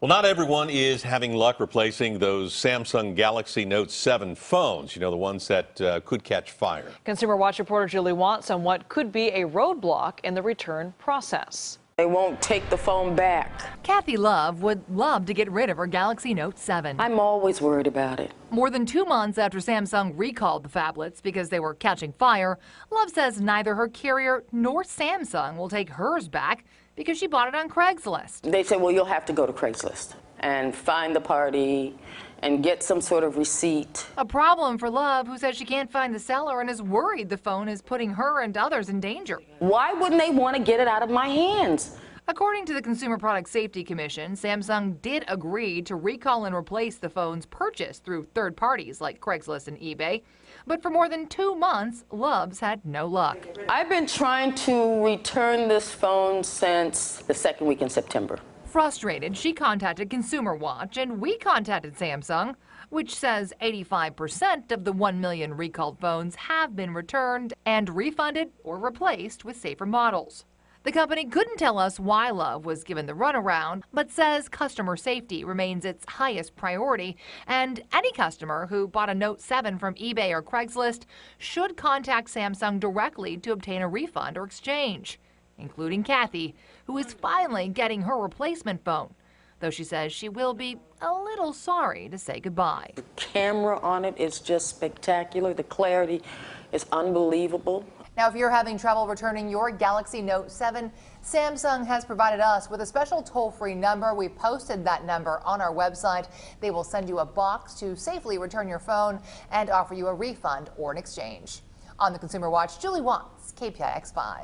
Well, not everyone is having luck replacing those Samsung Galaxy Note 7 phones, the ones that could catch fire. Consumer Watch reporter Julie Watts on what could be a roadblock in the return process. They won't take the phone back. Kathy Love would love to get rid of her Galaxy Note 7. I'm always worried about it. More than 2 months after Samsung recalled the phablets because they were catching fire, Love says neither her carrier nor Samsung will take hers back because she bought it on Craigslist. They say, well, you'll have to go to Craigslist and find the party and get some sort of receipt. A problem for Love, who says she can't find the seller and is worried the phone is putting her and others in danger. Why wouldn't they want to get it out of my hands? According to the Consumer Product Safety Commission, Samsung did agree to recall and replace the phones purchased through third parties like Craigslist and eBay. But for more than 2 months, Love's had no luck. I've been trying to return this phone since the second week in September. Frustrated, she contacted Consumer Watch, and we contacted Samsung, which says 85% of the 1 million recalled phones have been returned and refunded or replaced with safer models. The company couldn't tell us why Love was given the runaround, but says customer safety remains its highest priority, and any customer who bought a Note 7 from eBay or Craigslist should contact Samsung directly to obtain a refund or exchange, including Kathy, who is finally getting her replacement phone, though she says she will be a little sorry to say goodbye. The camera on it is just spectacular. The clarity is unbelievable. Now, if you're having trouble returning your Galaxy Note 7, Samsung has provided us with a special toll-free number. We posted that number on our website. They will send you a box to safely return your phone and offer you a refund or an exchange. On the Consumer Watch, Julie Watts, KPIX 5.